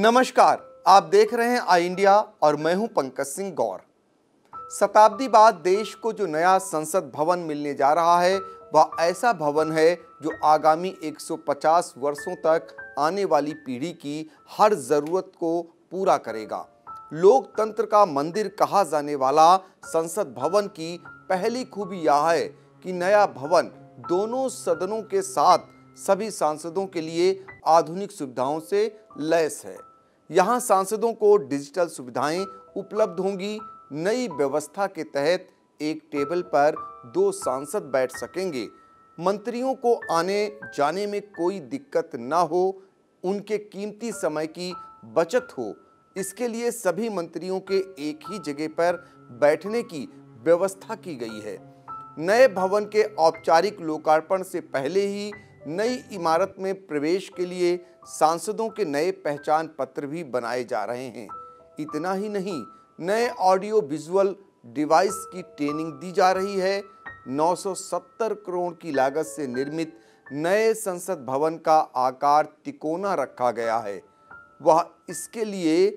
नमस्कार, आप देख रहे हैं आई इंडिया और मैं हूं पंकज सिंह गौर। शताब्दी बाद देश को जो नया संसद भवन मिलने जा रहा है वह ऐसा भवन है जो आगामी 150 वर्षों तक आने वाली पीढ़ी की हर जरूरत को पूरा करेगा। लोकतंत्र का मंदिर कहा जाने वाला संसद भवन की पहली खूबी यह है कि नया भवन दोनों सदनों के साथ सभी सांसदों के लिए आधुनिक सुविधाओं से लैस है। यहाँ सांसदों को डिजिटल सुविधाएं उपलब्ध होंगी। नई व्यवस्था के तहत एक टेबल पर 2 सांसद बैठ सकेंगे। मंत्रियों को आने जाने में कोई दिक्कत न हो, उनके कीमती समय की बचत हो, इसके लिए सभी मंत्रियों के एक ही जगह पर बैठने की व्यवस्था की गई है। नए भवन के औपचारिक लोकार्पण से पहले ही नई इमारत में प्रवेश के लिए सांसदों के नए पहचान पत्र भी बनाए जा रहे हैं। इतना ही नहीं, नए ऑडियो विजुअल डिवाइस की ट्रेनिंग दी जा रही है। 970 करोड़ की लागत से निर्मित नए संसद भवन का आकार तिकोना रखा गया है। वह इसके लिए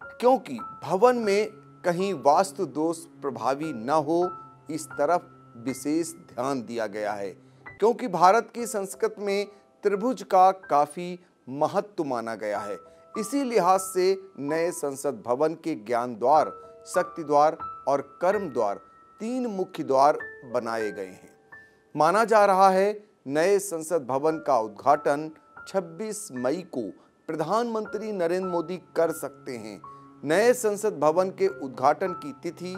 क्योंकि भवन में कहीं वास्तु दोष प्रभावी न हो, इस तरफ विशेष ध्यान दिया गया है। क्योंकि भारत की संस्कृति में त्रिभुज का काफी महत्व माना गया है। इसी लिहाज से नए संसद भवन के ज्ञान द्वार, शक्ति द्वार और कर्म द्वार 3 मुख्य द्वार बनाए गए हैं। माना जा रहा है नए संसद भवन का उद्घाटन 26 मई को प्रधानमंत्री नरेंद्र मोदी कर सकते हैं। नए संसद भवन के उद्घाटन की तिथि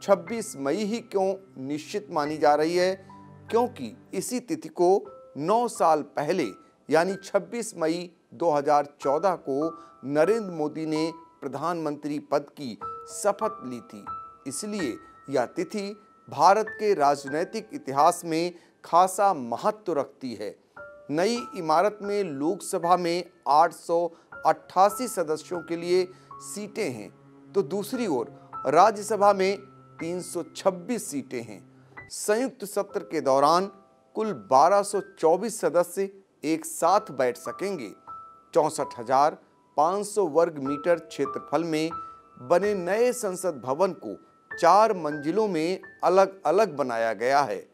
26 मई ही क्यों निश्चित मानी जा रही है? क्योंकि इसी तिथि को 9 साल पहले यानी 26 मई 2014 को नरेंद्र मोदी ने प्रधानमंत्री पद की शपथ ली थी। इसलिए यह तिथि भारत के राजनीतिक इतिहास में खासा महत्व रखती है। नई इमारत में लोकसभा में 888 सदस्यों के लिए सीटें हैं, तो दूसरी ओर राज्यसभा में 326 सीटें हैं। संयुक्त सत्र के दौरान कुल 1224 सदस्य एक साथ बैठ सकेंगे। 64,500 वर्ग मीटर क्षेत्रफल में बने नए संसद भवन को 4 मंजिलों में अलग अलग बनाया गया है,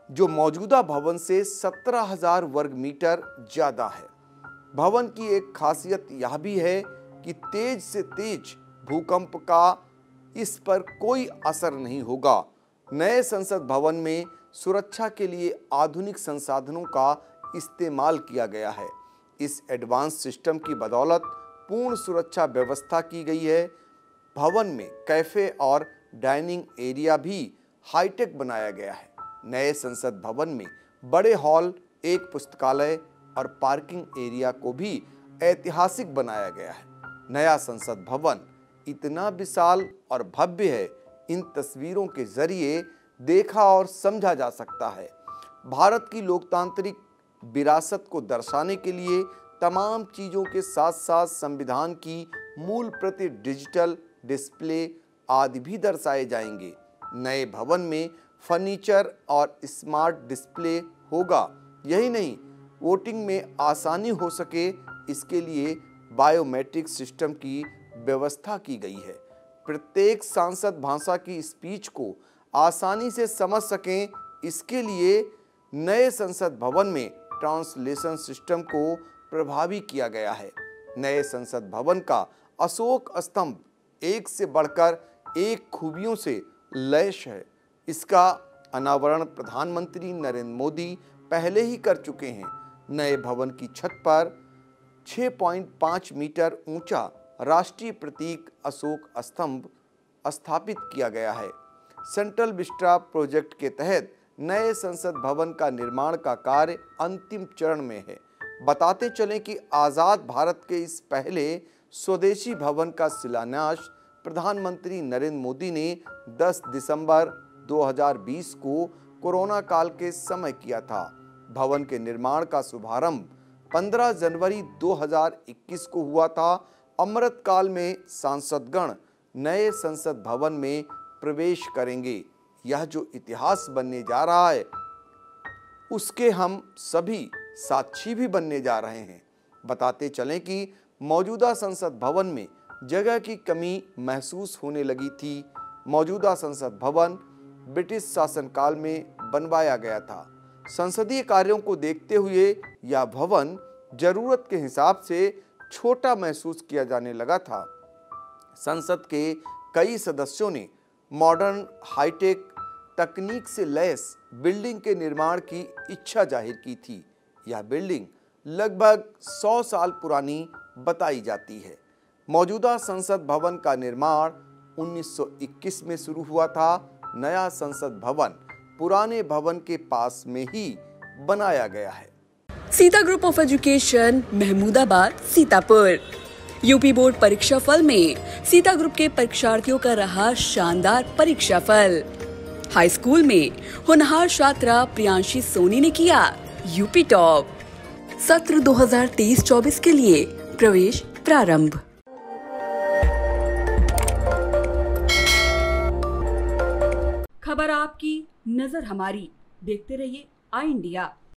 जो मौजूदा भवन से 17,000 वर्ग मीटर ज्यादा है। भवन की एक खासियत यह भी है कि तेज से तेज भूकंप का इस पर कोई असर नहीं होगा। नए संसद भवन में सुरक्षा के लिए आधुनिक संसाधनों का इस्तेमाल किया गया है। इस एडवांस सिस्टम की बदौलत पूर्ण सुरक्षा व्यवस्था की गई है। भवन में कैफे और डाइनिंग एरिया भी हाईटेक बनाया गया है। नए संसद भवन में बड़े हॉल, एक पुस्तकालय और पार्किंग एरिया को भी ऐतिहासिक बनाया गया है। नया संसद भवन इतना विशाल और भव्य है, इन तस्वीरों के जरिए देखा और समझा जा सकता है। भारत की लोकतांत्रिक विरासत को दर्शाने के लिए तमाम चीजों के साथ साथ संविधान की मूल प्रति, डिजिटल डिस्प्ले आदि भी दर्शाए जाएंगे। नए भवन में फर्नीचर और स्मार्ट डिस्प्ले होगा। यही नहीं, वोटिंग में आसानी हो सके, इसके लिए बायोमेट्रिक सिस्टम की व्यवस्था की गई है। प्रत्येक सांसद भाषा की स्पीच को आसानी से समझ सकें, इसके लिए नए संसद भवन में ट्रांसलेशन सिस्टम को प्रभावी किया गया है। नए संसद भवन का अशोक स्तंभ एक से बढ़कर एक खूबियों से लैस है। इसका अनावरण प्रधानमंत्री नरेंद्र मोदी पहले ही कर चुके हैं। नए भवन की छत पर 6.5 मीटर ऊंचा राष्ट्रीय प्रतीक अशोक स्तंभ स्थापित किया गया है। सेंट्रल विस्टा प्रोजेक्ट के तहत नए संसद भवन का निर्माण का कार्य अंतिम चरण में है। बताते चलें कि आजाद भारत के इस पहले स्वदेशी भवन का शिलान्यास प्रधानमंत्री नरेंद्र मोदी ने 10 दिसंबर 2020 को कोरोना काल के समय किया था। भवन के निर्माण का शुभारंभ 15 जनवरी 2021 को हुआ था। अमृतकाल में सांसदगण नए संसद भवन में प्रवेश करेंगे। यह जो इतिहास बनने जा रहा है उसके हम सभी साक्षी भी बनने जा रहे हैं। बताते चलें कि मौजूदा संसद भवन में जगह की कमी महसूस होने लगी थी। मौजूदा संसद भवन ब्रिटिश शासनकाल में बनवाया गया था। संसदीय कार्यों को देखते हुए यह भवन जरूरत के हिसाब से छोटा महसूस किया जाने लगा था। संसद के कई सदस्यों ने मॉडर्न हाईटेक तकनीक से लैस बिल्डिंग के निर्माण की इच्छा जाहिर की थी। यह बिल्डिंग लगभग 100 साल पुरानी बताई जाती है। मौजूदा संसद भवन का निर्माण 1921 में शुरू हुआ था। नया संसद भवन पुराने भवन के पास में ही बनाया गया है। Sita group of education, Mahmudabad, Sitapur. UP board परीक्षा फल में सीता ग्रुप के परीक्षार्थियों का रहा शानदार परीक्षा फल। हाई स्कूल में होनहार छात्रा प्रियांशी सोनी ने किया यूपी टॉप। सत्र 2023-24 के लिए प्रवेश प्रारंभ। खबर आपकी, नजर हमारी। देखते रहिए आई इंडिया।